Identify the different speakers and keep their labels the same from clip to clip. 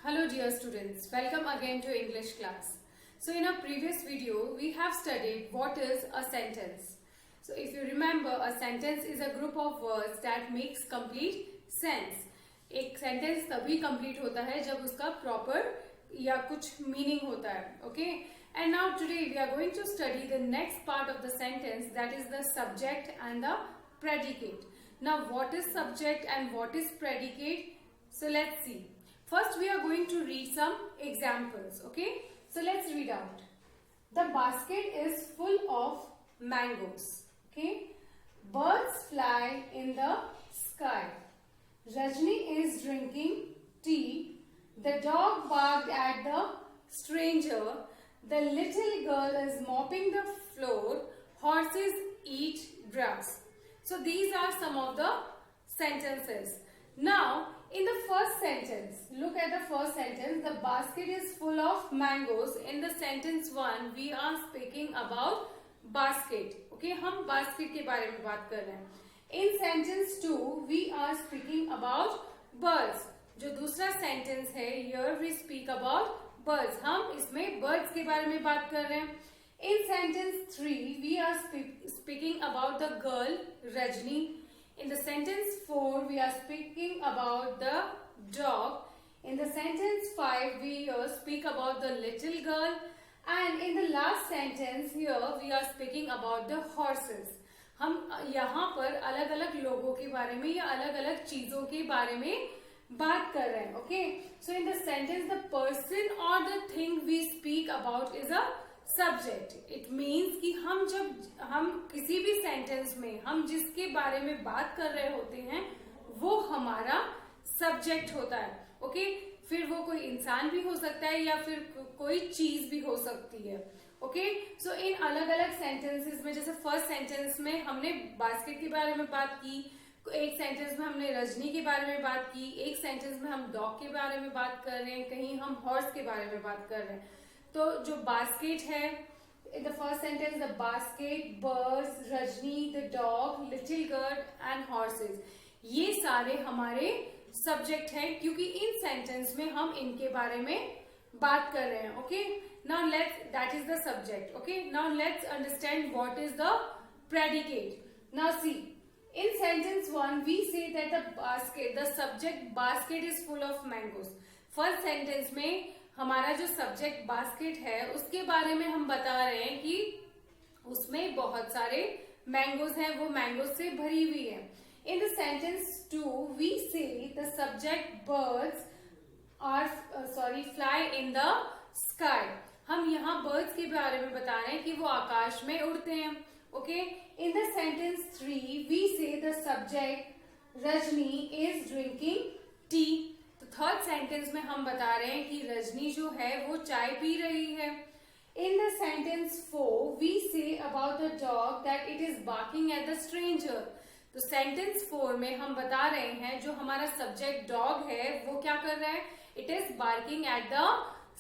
Speaker 1: Hello dear students, welcome again to English class. So in our previous video, we have studied what is a sentence. So if you remember, a sentence is a group of words that makes complete sense. एक sentence तभी complete होता है जब उसका proper या कुछ meaning होता है, okay? And now today we are going to study the next part of the sentence, that is the subject and the predicate. Now what is subject and what is predicate? So let's see. First we are going to read some examples, okay? So let's read out. The basket is full of mangoes, okay? Birds fly in the sky. Rajni is drinking tea. The dog barked at the stranger. The little girl is mopping the floor. Horses eat grass. So these are some of the sentences. Now, in the first sentence, look at the first sentence. The basket is full of mangoes. In the sentence 1, we are speaking about basket. Okay, हम basket के बारे में बात कर रहे हैं. In sentence 2, we are speaking about birds. जो दूसरा sentence है, here we speak about birds. हम इसमें birds के बारे में बात कर रहे हैं. In sentence 3, we are speaking about the girl Rajni. In the sentence 4, we are speaking about the dog. In the sentence 5, we speak about the little girl. And in the last sentence here, we are speaking about the horses. हम यहाँ पर अलग अलग लोगों के बारे में या अलग अलग चीजों के बारे में बात कर रहे हैं. Okay? So in the sentence, the person or the thing we speak about is a subject. It means कि हम किसी भी सेंटेंस में हम जिसके बारे में बात कर रहे होते हैं वो हमारा सब्जेक्ट होता है. ओके, फिर वो कोई इंसान भी हो सकता है या फिर कोई चीज भी हो सकती है. ओके, सो इन अलग अलग सेंटेंसेस में, जैसे फर्स्ट सेंटेंस में हमने बास्केट के बारे में बात की, एक सेंटेंस में हमने रजनी के बारे में बात की, एक सेंटेंस में हम डॉग के बारे में बात कर रहे हैं, कहीं हम हॉर्स के बारे में बात कर रहे हैं. तो जो बास्केट है, in the first sentence the basket, birds, Rajni, the dog, little girl and horses, ये सारे हमारे सब्जेक्ट हैं क्योंकि इन सेंटेंस में हम इनके बारे में बात कर रहे हैं. Okay, now let's, that is the subject. Okay, now let's understand what is the predicate. Now see, in sentence 1 we say that the subject basket is full of mangoes. first sentence में हमारा जो subject basket है उसके बारे में हम बता रहे हैं कि उसमें बहुत सारे मैंगोज हैं, वो मैंगोज से भरी हुई है. In the sentence 2 we say the subject birds are fly in the sky. हम यहाँ बर्ड्स के बारे में बता रहे हैं कि वो आकाश में उड़ते हैं. Okay, in the sentence 3 we say the subject Rajni is drinking tea. तो थर्ड सेंटेंस में हम बता रहे हैं कि रजनी जो है वो चाय पी रही है. In the sentence 4 we say about the dog that it is barking at the stranger. तो सेंटेंस 4 में हम बता रहे हैं जो हमारा सब्जेक्ट डॉग है वो क्या कर रहा है, it is barking at the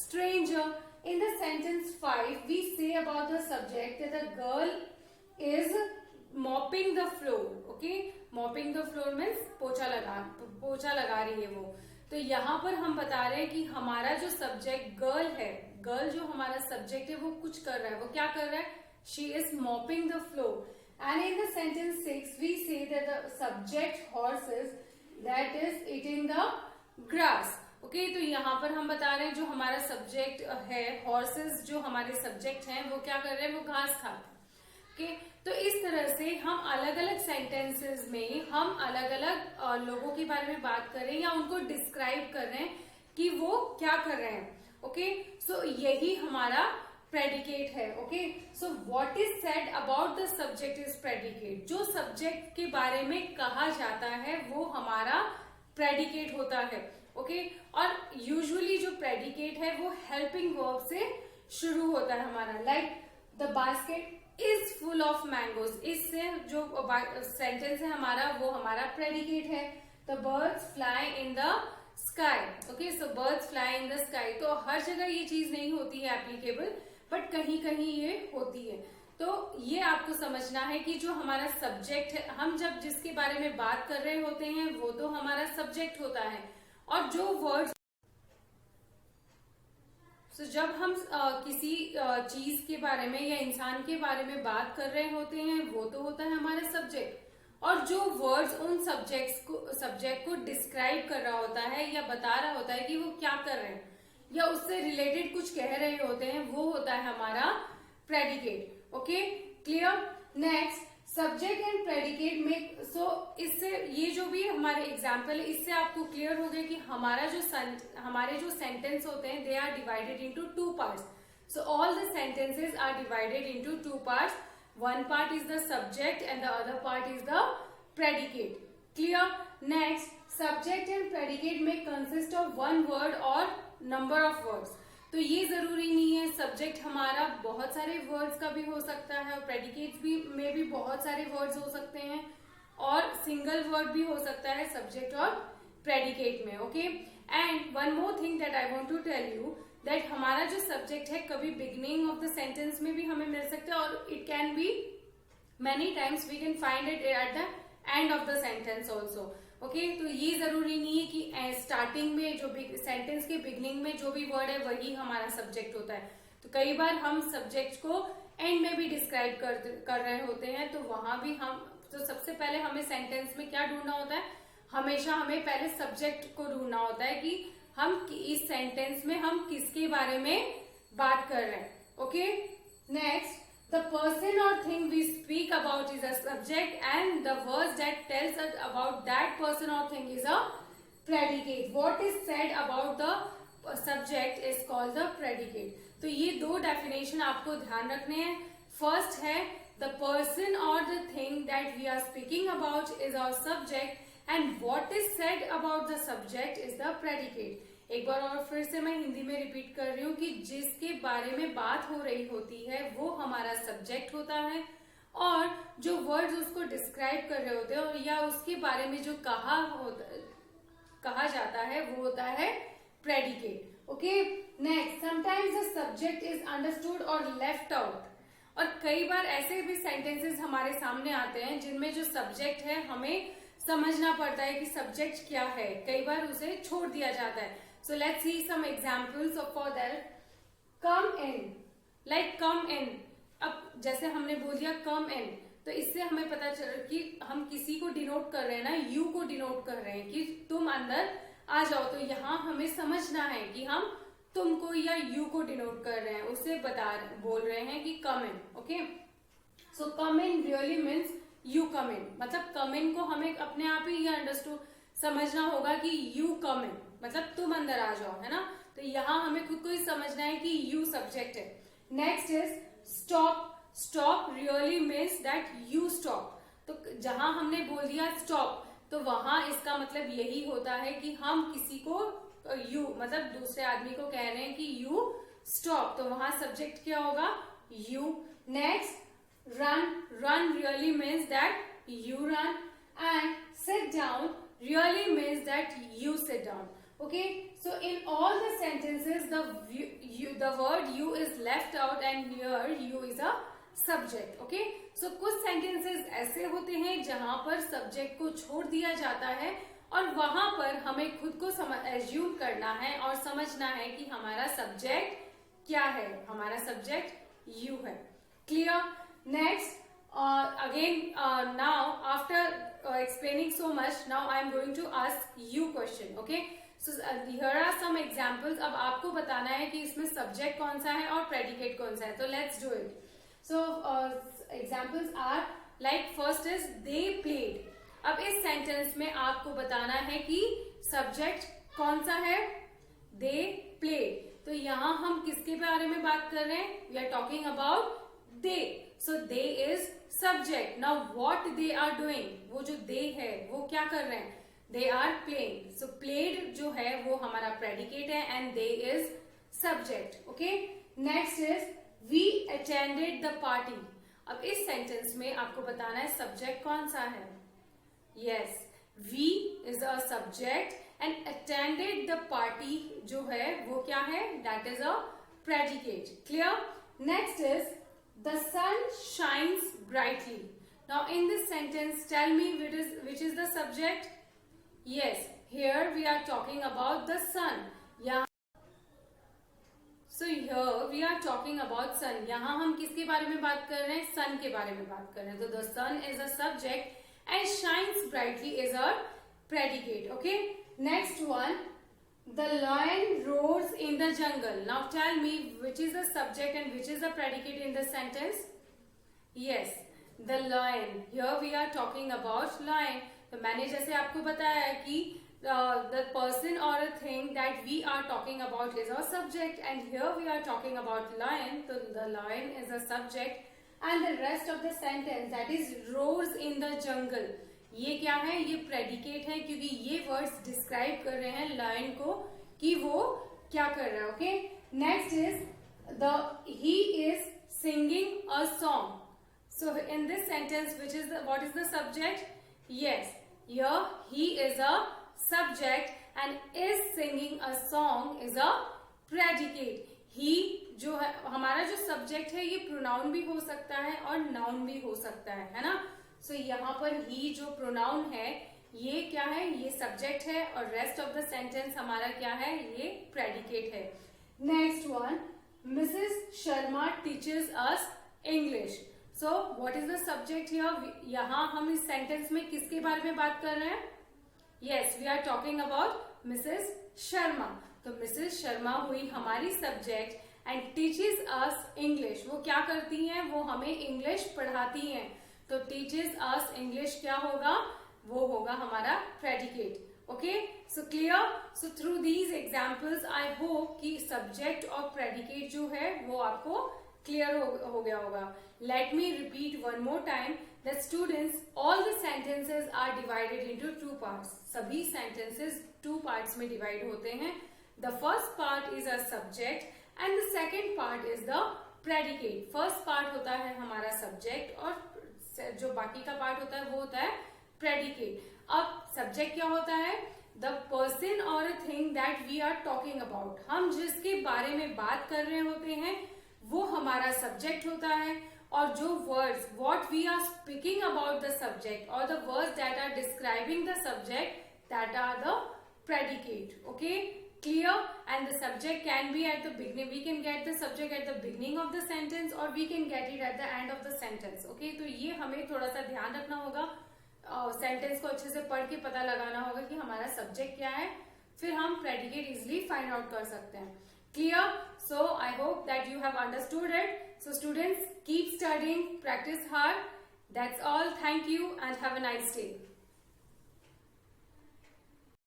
Speaker 1: stranger. In the sentence 5 we say about the subject that the girl is mopping the floor. Okay, mopping the floor means पोछा लगा रही है वो. तो यहाँ पर हम बता रहे हैं कि हमारा जो सब्जेक्ट गर्ल है, गर्ल जो हमारा सब्जेक्ट है वो कुछ कर रहा है. वो क्या कर रहा है, she is mopping the floor. And in the sentence 6 we say that the subject horses that is eating the grass. Okay, तो यहाँ पर हम बता रहे हैं जो हमारा सब्जेक्ट है हॉर्सेस, जो हमारे सब्जेक्ट हैं वो क्या कर रहे हैं, वो घास खाते हैं. Okay? तो इस तरह से हम अलग अलग सेंटेंसेस में हम अलग अलग लोगों के बारे में बात कर रहे हैं या उनको डिस्क्राइब कर रहे हैं कि वो क्या कर रहे हैं. ओके, सो यही हमारा प्रेडिकेट है. Okay, so what is said about the subject is predicate. जो सब्जेक्ट के बारे में कहा जाता है वो हमारा प्रेडिकेट होता है. ओके, और यूजुअली जो प्रेडिकेट है वो हेल्पिंग वर्ब से शुरू होता है हमारा. Like the basket is full of mangoes, इससे जो सेंटेंस है हमारा वो हमारा प्रेडिकेट है. The birds fly in the sky. Okay, so birds fly in the sky. तो हर जगह ये चीज नहीं होती है एप्लीकेबल, बट कहीं कहीं ये होती है. तो ये आपको समझना है कि जो हमारा सब्जेक्ट है, हम जब जिसके बारे में बात कर रहे होते हैं वो तो हमारा सब्जेक्ट होता है, और जो वर्ड्स So, जब हम किसी चीज के बारे में या इंसान के बारे में बात कर रहे होते हैं वो तो होता है हमारा सब्जेक्ट, और जो वर्ड्स उन सब्जेक्ट को डिस्क्राइब कर रहा होता है या बता रहा होता है कि वो क्या कर रहे हैं या उससे रिलेटेड कुछ कह रहे होते हैं, वो होता है हमारा predicate. Okay, clear. Next, subject and predicate में, सो इससे ये जो भी हमारे एग्जाम्पल है इससे आपको क्लियर हो गया कि हमारे जो सेंटेंस होते हैं they are divided into two parts. So all the sentences are divided into two parts. One part is the subject and the other part is the predicate. Clear? Next, subject and predicate may consist of one word or number of words. तो ये जरूरी नहीं है, subject हमारा बहुत सारे words का भी हो सकता है और प्रेडिकेट भी में भी बहुत सारे वर्ड्स हो सकते हैं और सिंगल वर्ड भी हो सकता है सब्जेक्ट और प्रेडिकेट में। Okay, and one more thing that I want to tell you that हमारा जो सब्जेक्ट है कभी बिगिनिंग ऑफ द सेंटेंस में भी हमें मिल सकता है और it can be many times we can find it at the end of the sentence also. Okay, तो ये जरूरी नहीं है कि स्टार्टिंग में जो सेंटेंस के बिगिनिंग में जो भी वर्ड है वही हमारा सब्जेक्ट होता है। तो कई बार हम सब्जेक्ट को एंड में भी डिस्क्राइब कर रहे होते हैं, तो वहां भी तो सबसे पहले हमें सेंटेंस में क्या ढूंढना होता है, हमेशा हमें पहले सब्जेक्ट को ढूंढना होता है कि हम इस सेंटेंस में हम किसके बारे में बात कर रहे हैं। Okay, next, the person or thing we speak about is a subject and the words that tells us about that person or thing is a predicate. What is said about the subject is called the predicate. तो ये दो definition आपको ध्यान रखने हैं। First है the person और the thing that we are speaking about is our subject and what is said about the subject is the predicate। एक बार और फिर से मैं हिंदी में रिपीट कर रही हूँ कि जिसके बारे में बात हो रही होती है वो हमारा सब्जेक्ट होता है और जो वर्ड्स उसको डिस्क्राइब कर रहे होते हैं और या उसके बारे में जो कहा जाता है वो होता है predicate. Okay, next, sometimes the subject is understood और लेफ्ट आउट। और कई बार ऐसे भी सेंटेंसेस हमारे सामने आते हैं जिनमें जो सब्जेक्ट है हमें समझना पड़ता है कि सब्जेक्ट क्या है, कई बार उसे छोड़ दिया जाता है। So let's see some examples for that. Come in, like come in, अब जैसे हमने बोल दिया कम इन, तो इससे हमें पता चल कि हम किसी को डिनोट कर रहे हैं ना, यू को डिनोट कर रहे हैं कि तुम अंदर आ जाओ। तो यहाँ हमें समझना है कि हम तुमको या यू को डिनोट कर रहे हैं, उसे बोल रहे हैं कि come in. Okay, so come in really means you come in, मतलब कम इन को हमें अपने आप ही ये अंडरस्टूड समझना होगा कि यू कम इन मतलब तुम अंदर आ जाओ, है ना। तो यहाँ हमें खुद को ही समझना है कि यू सब्जेक्ट है। Next is stop. Stop really means that you stop. तो जहां हमने बोल दिया स्टॉप तो वहां इसका मतलब यही होता है कि हम किसी को यू मतलब दूसरे आदमी को कह रहे हैं कि यू स्टॉप, तो वहां सब्जेक्ट क्या होगा, you. Next, run really means that you run, and sit down really means that you sit down। Okay, so in all the sentences the word you is left out and here you is a subject। Okay, so कुछ sentences ऐसे होते हैं जहां पर subject को छोड़ दिया जाता है और वहां पर हमें खुद को assume करना है और समझना है कि हमारा subject क्या है, हमारा subject you है। Clear? Next, again now after explaining so much, now I am going to ask you question। Okay, so here are some examples। अब आपको बताना है कि इसमें subject कौन सा है और predicate कौन सा है, तो let's do it। So examples are like first is they played। अब इस sentence में आपको बताना है कि subject कौन सा है, they played। तो यहाँ हम किसके बारे में बात कर रहे हैं, we are talking about they। So they is subject। Now what they are doing, वो जो they है वो क्या कर रहे हैं, they are playing। So played जो है वो हमारा predicate है and they is subject। Okay, next is we attended the party। अब इस sentence में आपको बताना है subject कौन सा है। Yes, we is a subject and attended the party जो है वो क्या है, that is a predicate। Clear? Next is the sun shines brightly। Now in this sentence tell me which is the subject। Yes, here we are talking about the sun। So here we are talking about sun. यहाँ हम किसके बारे में बात कर रहे हैं? sun के बारे में बात कर रहे हैं. तो the sun is a subject and shines brightly is a predicate. Okay. Next one. The lion roars in the jungle. Now tell me which is the subject and which is the predicate in the sentence? Yes, the lion. Here we are talking about lion. तो मैंने जैसे आपको बताया है कि the person or a thing that we are talking about is our subject, and here we are talking about lion. So the lion is a subject and the rest of the sentence that is roars in the jungle. ये क्या है? ये predicate है क्योंकि ये words describe कर रहे हैं लायन को कि वो क्या कर रहा है. Okay. Next is the he is singing a song. So in this sentence which is what is the subject? Yes, here he is a subject and is singing a song is a predicate. He जो है हमारा जो subject है ये pronoun भी हो सकता है और नाउन भी हो सकता है ना. सो यहाँ पर ही जो प्रोनाउन है ये क्या है? ये सब्जेक्ट है और रेस्ट ऑफ द सेंटेंस हमारा क्या है? ये प्रेडिकेट है. Next one, Mrs Sharma teachers us English. So what is the subject here? यहाँ हम इस सेंटेंस में किसके बारे में बात कर रहे हैं? Yes, we are talking about Mrs Sharma. तो मिसेस शर्मा हुई हमारी subject and teachers us English. वो क्या करती हैं? वो हमें इंग्लिश पढ़ाती हैं. तो टीचर्स अस इंग्लिश क्या होगा? वो होगा हमारा predicate. Okay. So clear. So through these examples I hope कि सब्जेक्ट और प्रेडिकेट जो है वो आपको क्लियर हो गया होगा. Let me repeat one more time that students all the sentences are divided into two parts. सभी सेंटेंसेस टू पार्ट्स में डिवाइड होते हैं. The first part is a subject and the second part is the predicate. First part होता है हमारा subject और जो बाकी का पार्ट होता है वो होता है प्रेडिकेट. अब सब्जेक्ट क्या होता है? द पर्सन और a thing that we are talking about. हम जिसके बारे में बात कर रहे होते हैं वो हमारा सब्जेक्ट होता है और जो words what we are speaking about the subject और the words that are describing the subject that are the predicate. Okay. Clear. And the subject can be at the beginning. We can get the subject at the beginning of the sentence or we can get it at the end of the sentence. Okay. तो ये हमें थोड़ा सा ध्यान रखना होगा. Sentence को अच्छे से पढ़ के पता लगाना होगा कि हमारा सब्जेक्ट क्या है. फिर हम प्रेडिकेट इजिली फाइंड आउट कर सकते हैं. Clear. So I hope that you have understood it. So students, keep studying, practice hard. That's all. Thank you and have a nice day.